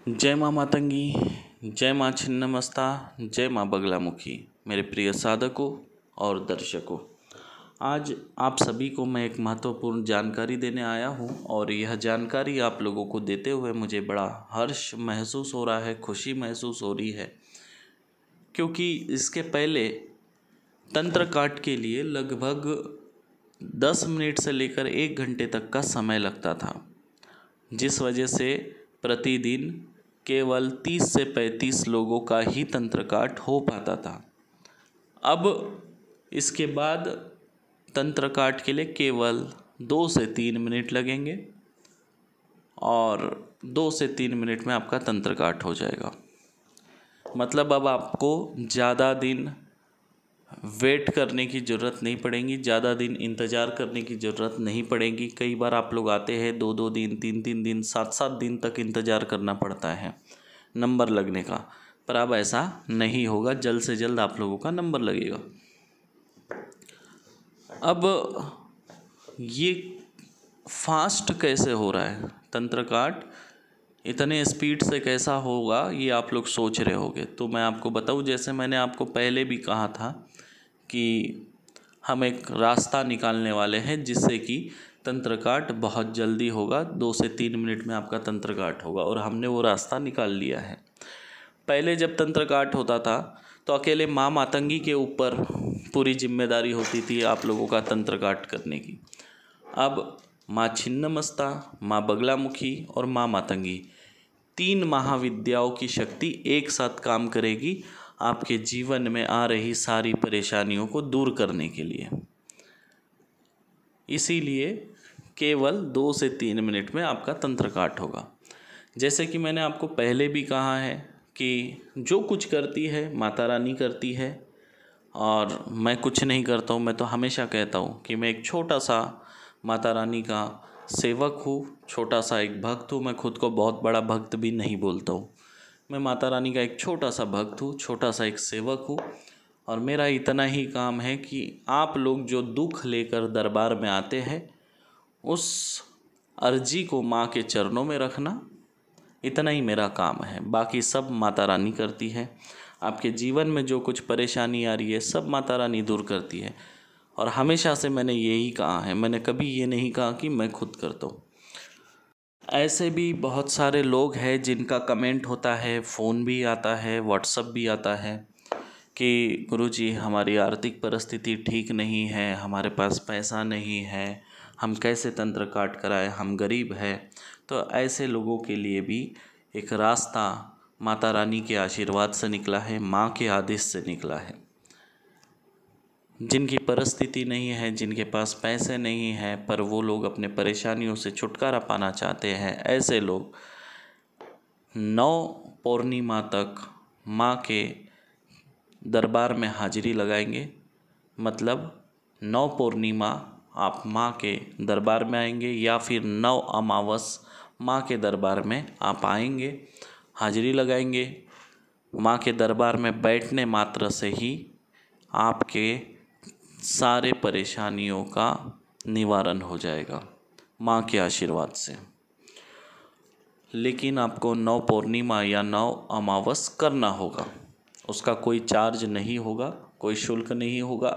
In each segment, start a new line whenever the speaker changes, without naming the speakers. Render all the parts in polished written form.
जय माँ मातंगी, जय माँ छिन्नमस्ता, जय माँ बगलामुखी। मेरे प्रिय साधकों और दर्शकों, आज आप सभी को मैं एक महत्वपूर्ण जानकारी देने आया हूँ और यह जानकारी आप लोगों को देते हुए मुझे बड़ा हर्ष महसूस हो रहा है, खुशी महसूस हो रही है, क्योंकि इसके पहले तंत्र काट के लिए लगभग 10 मिनट से लेकर 1 घंटे तक का समय लगता था, जिस वजह से प्रतिदिन केवल 30 से 35 लोगों का ही तंत्र काट हो पाता था। अब इसके बाद तंत्र काट के लिए केवल 2 से 3 मिनट लगेंगे और 2 से 3 मिनट में आपका तंत्र काट हो जाएगा। मतलब अब आपको ज़्यादा दिन वेट करने की ज़रूरत नहीं पड़ेगी, ज़्यादा दिन इंतज़ार करने की ज़रूरत नहीं पड़ेगी। कई बार आप लोग आते हैं 2-2 दिन, 3-3 दिन, 7-7 दिन तक इंतज़ार करना पड़ता है नंबर लगने का, पर अब ऐसा नहीं होगा। जल्द से जल्द आप लोगों का नंबर लगेगा। अब ये फास्ट कैसे हो रहा है तंत्र काट, इतने स्पीड से कैसा होगा ये आप लोग सोच रहे होंगे। तो मैं आपको बताऊं, जैसे मैंने आपको पहले भी कहा था कि हम एक रास्ता निकालने वाले हैं जिससे कि तंत्र काट बहुत जल्दी होगा, 2 से 3 मिनट में आपका तंत्र काट होगा, और हमने वो रास्ता निकाल लिया है। पहले जब तंत्र काट होता था तो अकेले माँ मातंगी के ऊपर पूरी जिम्मेदारी होती थी आप लोगों का तंत्र काट करने की। अब माँ छिन्नमस्ता, माँ बगलामुखी और माँ मातंगी, 3 महाविद्याओं की शक्ति एक साथ काम करेगी आपके जीवन में आ रही सारी परेशानियों को दूर करने के लिए। इसीलिए केवल 2 से 3 मिनट में आपका तंत्र काट होगा। जैसे कि मैंने आपको पहले भी कहा है कि जो कुछ करती है माता रानी करती है, और मैं कुछ नहीं करता हूँ। मैं तो हमेशा कहता हूँ कि मैं एक छोटा सा माता रानी का सेवक हूँ, छोटा सा एक भक्त हूँ। मैं खुद को बहुत बड़ा भक्त भी नहीं बोलता हूँ। मैं माता रानी का एक छोटा सा भक्त हूँ, छोटा सा एक सेवक हूँ, और मेरा इतना ही काम है कि आप लोग जो दुख लेकर दरबार में आते हैं उस अर्जी को माँ के चरणों में रखना, इतना ही मेरा काम है। बाकी सब माता रानी करती है। आपके जीवन में जो कुछ परेशानी आ रही है सब माता रानी दूर करती है, और हमेशा से मैंने यही कहा है। मैंने कभी ये नहीं कहा कि मैं खुद करता हूँ। ऐसे भी बहुत सारे लोग हैं जिनका कमेंट होता है, फ़ोन भी आता है, व्हाट्सअप भी आता है कि गुरुजी हमारी आर्थिक परिस्थिति ठीक नहीं है, हमारे पास पैसा नहीं है, हम कैसे तंत्र काट कराएं, हम गरीब हैं। तो ऐसे लोगों के लिए भी एक रास्ता माता रानी के आशीर्वाद से निकला है, माँ के आदेश से निकला है। जिनकी परिस्थिति नहीं है, जिनके पास पैसे नहीं हैं, पर वो लोग अपने परेशानियों से छुटकारा पाना चाहते हैं, ऐसे लोग 9 पूर्णिमा तक माँ के दरबार में हाजिरी लगाएंगे। मतलब 9 पूर्णिमा आप माँ के दरबार में आएंगे, या फिर 9 अमावस माँ के दरबार में आप आएंगे, हाजिरी लगाएंगे। माँ के दरबार में बैठने मात्र से ही आपके सारे परेशानियों का निवारण हो जाएगा माँ के आशीर्वाद से। लेकिन आपको 9 पूर्णिमा या 9 अमावस करना होगा। उसका कोई चार्ज नहीं होगा, कोई शुल्क नहीं होगा।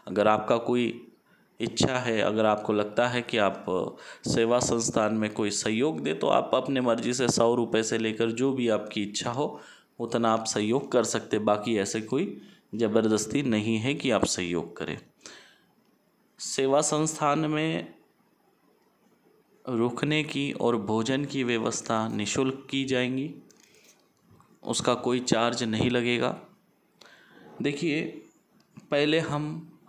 अगर आपका कोई इच्छा है, अगर आपको लगता है कि आप सेवा संस्थान में कोई सहयोग दे, तो आप अपने मर्जी से 100 रुपये से लेकर जो भी आपकी इच्छा हो उतना आप सहयोग कर सकते। बाकी ऐसे कोई ज़बरदस्ती नहीं है कि आप सहयोग करें। सेवा संस्थान में रुकने की और भोजन की व्यवस्था निःशुल्क की जाएंगी, उसका कोई चार्ज नहीं लगेगा। देखिए, पहले हम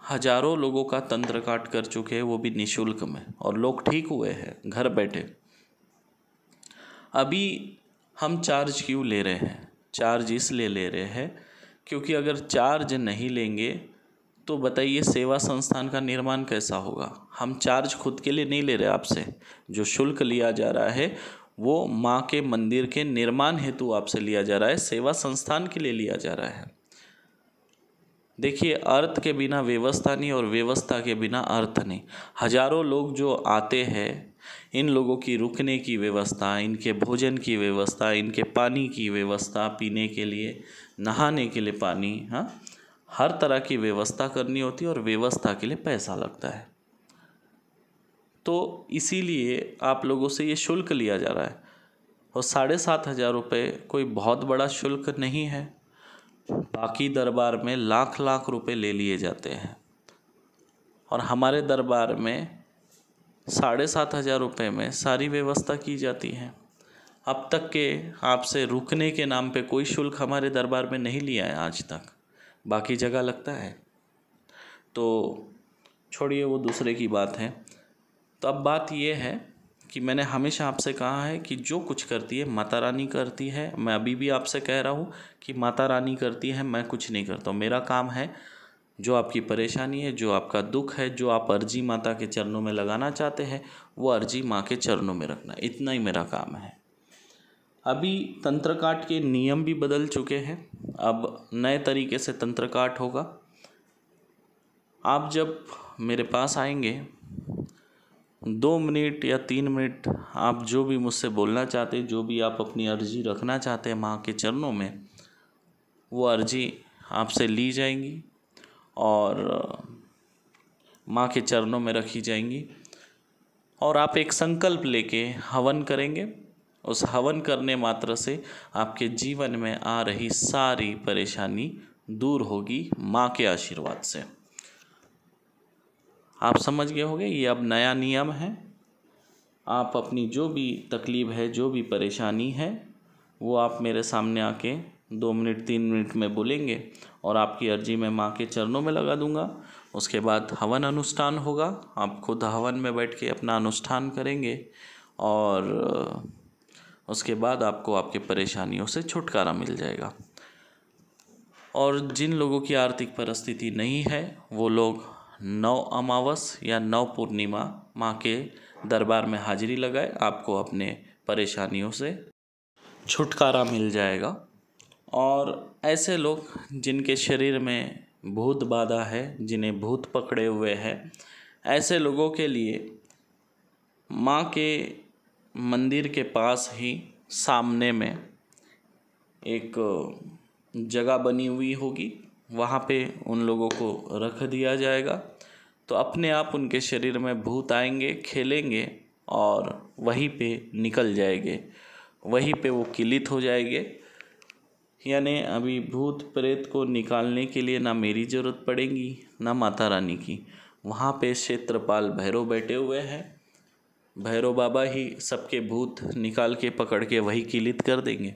हजारों लोगों का तंत्र काट कर चुके हैं, वो भी निःशुल्क में, और लोग ठीक हुए हैं घर बैठे। अभी हम चार्ज क्यों ले रहे हैं? चार्ज इसलिए ले रहे हैं क्योंकि अगर चार्ज नहीं लेंगे तो बताइए सेवा संस्थान का निर्माण कैसा होगा। हम चार्ज खुद के लिए नहीं ले रहे आपसे, जो शुल्क लिया जा रहा है वो माँ के मंदिर के निर्माण हेतु आपसे लिया जा रहा है, सेवा संस्थान के लिए लिया जा रहा है। देखिए, अर्थ के बिना व्यवस्था नहीं और व्यवस्था के बिना अर्थ नहीं। हजारों लोग जो आते हैं इन लोगों की रुकने की व्यवस्था, इनके भोजन की व्यवस्था, इनके पानी की व्यवस्था, पीने के लिए, नहाने के लिए पानी, हाँ, हर तरह की व्यवस्था करनी होती है और व्यवस्था के लिए पैसा लगता है। तो इसीलिए आप लोगों से ये शुल्क लिया जा रहा है। और 7,500 रुपये कोई बहुत बड़ा शुल्क नहीं है। बाकी दरबार में लाख लाख रुपए ले लिए जाते हैं और हमारे दरबार में 7,500 रुपये में सारी व्यवस्था की जाती है। अब तक के आपसे रुकने के नाम पे कोई शुल्क हमारे दरबार में नहीं लिया है आज तक, बाकी जगह लगता है। तो छोड़िए, वो दूसरे की बात है। तो अब बात ये है कि मैंने हमेशा आपसे कहा है कि जो कुछ करती है माता रानी करती है। मैं अभी भी आपसे कह रहा हूँ कि माता रानी करती है, मैं कुछ नहीं करता हूँ। मेरा काम है जो आपकी परेशानी है, जो आपका दुख है, जो आप अर्जी माता के चरणों में लगाना चाहते हैं, वो अर्जी माँ के चरणों में रखना, इतना ही मेरा काम है। अभी तंत्र काट के नियम भी बदल चुके हैं। अब नए तरीके से तंत्र काट होगा। आप जब मेरे पास आएंगे 2 मिनट या 3 मिनट आप जो भी मुझसे बोलना चाहते, जो भी आप अपनी अर्जी रखना चाहते हैं माँ के चरणों में, वो अर्जी आपसे ली जाएंगी और माँ के चरणों में रखी जाएंगी। और आप एक संकल्प लेके हवन करेंगे। उस हवन करने मात्र से आपके जीवन में आ रही सारी परेशानी दूर होगी माँ के आशीर्वाद से। आप समझ गए होंगे, ये अब नया नियम है। आप अपनी जो भी तकलीफ़ है, जो भी परेशानी है, वो आप मेरे सामने आके 2 मिनट 3 मिनट में बोलेंगे और आपकी अर्जी मैं माँ के चरणों में लगा दूंगा। उसके बाद हवन अनुष्ठान होगा। आप खुद हवन में बैठ के अपना अनुष्ठान करेंगे और उसके बाद आपको आपकी परेशानियों से छुटकारा मिल जाएगा। और जिन लोगों की आर्थिक परिस्थिति नहीं है, वो लोग 9 अमावस या 9 पूर्णिमा माँ के दरबार में हाजिरी लगाए, आपको अपने परेशानियों से छुटकारा मिल जाएगा। और ऐसे लोग जिनके शरीर में भूत बाधा है, जिन्हें भूत पकड़े हुए हैं, ऐसे लोगों के लिए माँ के मंदिर के पास ही सामने में एक जगह बनी हुई होगी, वहाँ पे उन लोगों को रख दिया जाएगा। तो अपने आप उनके शरीर में भूत आएंगे, खेलेंगे और वहीं पे निकल जाएंगे, वहीं पे वो किलित हो जाएंगे। यानी अभी भूत प्रेत को निकालने के लिए ना मेरी ज़रूरत पड़ेगी ना माता रानी की। वहाँ पे क्षेत्रपाल भैरव बैठे हुए हैं, भैरव बाबा ही सबके भूत निकाल के पकड़ के वही किलित कर देंगे।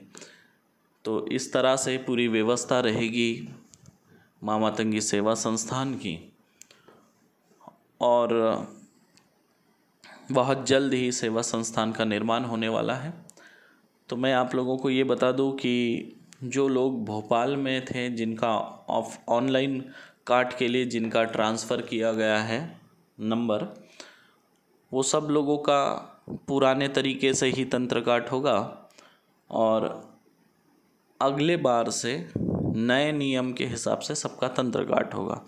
तो इस तरह से पूरी व्यवस्था रहेगी माँ मातंगी सेवा संस्थान की। और बहुत जल्द ही सेवा संस्थान का निर्माण होने वाला है। तो मैं आप लोगों को ये बता दूं कि जो लोग भोपाल में थे, जिनका ऑनलाइन कार्ड के लिए जिनका ट्रांसफ़र किया गया है नंबर, वो सब लोगों का पुराने तरीके से ही तंत्र काट होगा और अगले बार से नए नियम के हिसाब से सबका तंत्र काट होगा।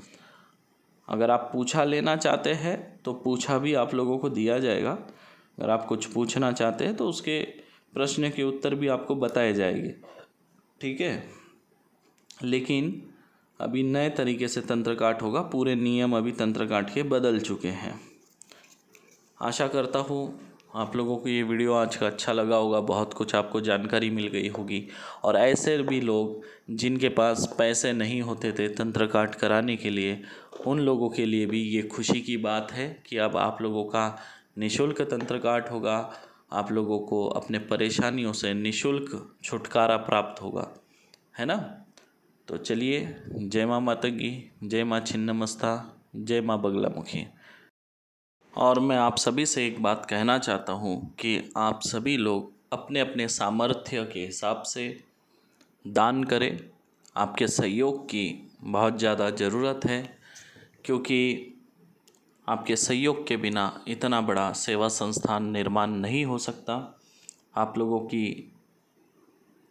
अगर आप पूछा लेना चाहते हैं तो पूछा भी आप लोगों को दिया जाएगा। अगर आप कुछ पूछना चाहते हैं तो उसके प्रश्न के उत्तर भी आपको बताए जाएंगे, ठीक है। लेकिन अभी नए तरीके से तंत्र काट होगा, पूरे नियम अभी तंत्र काट के बदल चुके हैं। आशा करता हूँ आप लोगों को ये वीडियो आज का अच्छा लगा होगा, बहुत कुछ आपको जानकारी मिल गई होगी। और ऐसे भी लोग जिनके पास पैसे नहीं होते थे तंत्र काट कराने के लिए, उन लोगों के लिए भी ये खुशी की बात है कि अब आप लोगों का निःशुल्क तंत्र काट होगा, आप लोगों को अपने परेशानियों से निःशुल्क छुटकारा प्राप्त होगा, है ना। तो चलिए, जय माँ मातंगी, जय माँ छिन्नमस्ता, जय माँ बगलामुखी। और मैं आप सभी से एक बात कहना चाहता हूँ कि आप सभी लोग अपने अपने सामर्थ्य के हिसाब से दान करें। आपके सहयोग की बहुत ज़्यादा ज़रूरत है, क्योंकि आपके सहयोग के बिना इतना बड़ा सेवा संस्थान निर्माण नहीं हो सकता। आप लोगों की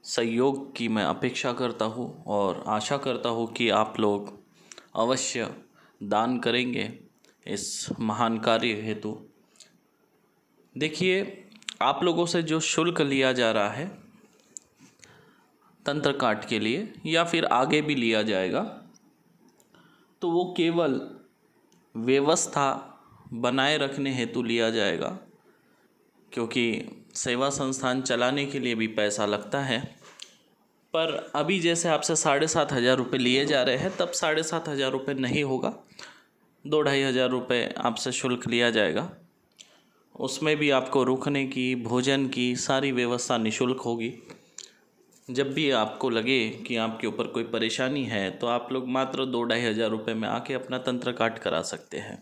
सहयोग की मैं अपेक्षा करता हूँ और आशा करता हूँ कि आप लोग अवश्य दान करेंगे इस महान कार्य हेतु। देखिए, आप लोगों से जो शुल्क लिया जा रहा है तंत्र काट के लिए या फिर आगे भी लिया जाएगा, तो वो केवल व्यवस्था बनाए रखने हेतु लिया जाएगा, क्योंकि सेवा संस्थान चलाने के लिए भी पैसा लगता है। पर अभी जैसे आपसे 7,500 रुपये लिए जा रहे हैं, तब 7,500 रुपये नहीं होगा, 2-2,500 रुपये आपसे शुल्क लिया जाएगा। उसमें भी आपको रुकने की, भोजन की सारी व्यवस्था निःशुल्क होगी। जब भी आपको लगे कि आपके ऊपर कोई परेशानी है, तो आप लोग मात्र 2-2,500 रुपये में आके अपना तंत्र काट करा सकते हैं।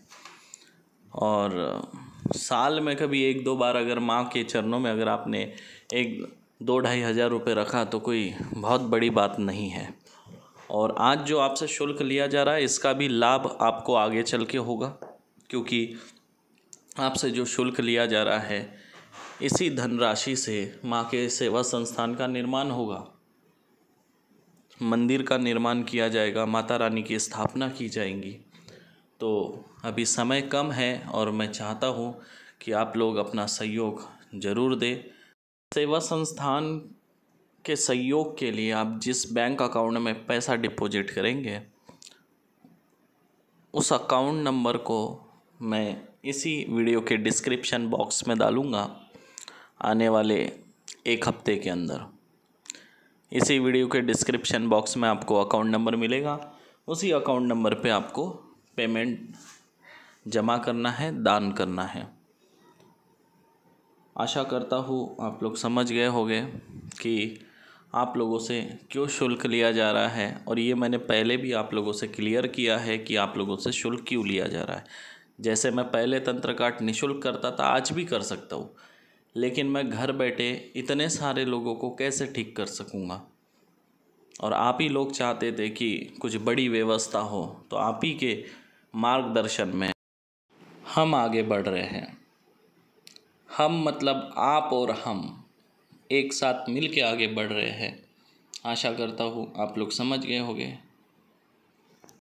और साल में कभी 1-2 बार अगर माँ के चरणों में अगर आपने 2-2,500 रुपये रखा, तो कोई बहुत बड़ी बात नहीं है। और आज जो आपसे शुल्क लिया जा रहा है, इसका भी लाभ आपको आगे चल के होगा, क्योंकि आपसे जो शुल्क लिया जा रहा है, इसी धनराशि से माँ के सेवा संस्थान का निर्माण होगा, मंदिर का निर्माण किया जाएगा, माता रानी की स्थापना की जाएंगी। तो अभी समय कम है और मैं चाहता हूँ कि आप लोग अपना सहयोग ज़रूर दें। सेवा संस्थान के सहयोग के लिए आप जिस बैंक अकाउंट में पैसा डिपॉजिट करेंगे, उस अकाउंट नंबर को मैं इसी वीडियो के डिस्क्रिप्शन बॉक्स में डालूँगा आने वाले 1 हफ्ते के अंदर। इसी वीडियो के डिस्क्रिप्शन बॉक्स में आपको अकाउंट नंबर मिलेगा, उसी अकाउंट नंबर पे आपको पेमेंट जमा करना है, दान करना है। आशा करता हूँ आप लोग समझ गए होंगे कि आप लोगों से क्यों शुल्क लिया जा रहा है, और ये मैंने पहले भी आप लोगों से क्लियर किया है कि आप लोगों से शुल्क क्यों लिया जा रहा है। जैसे मैं पहले तंत्र काट निःशुल्क करता था, आज भी कर सकता हूँ, लेकिन मैं घर बैठे इतने सारे लोगों को कैसे ठीक कर सकूँगा। और आप ही लोग चाहते थे कि कुछ बड़ी व्यवस्था हो, तो आप ही के मार्गदर्शन में हम आगे बढ़ रहे हैं। हम मतलब आप और हम एक साथ मिल के आगे बढ़ रहे हैं। आशा करता हूँ आप लोग समझ गए होंगे।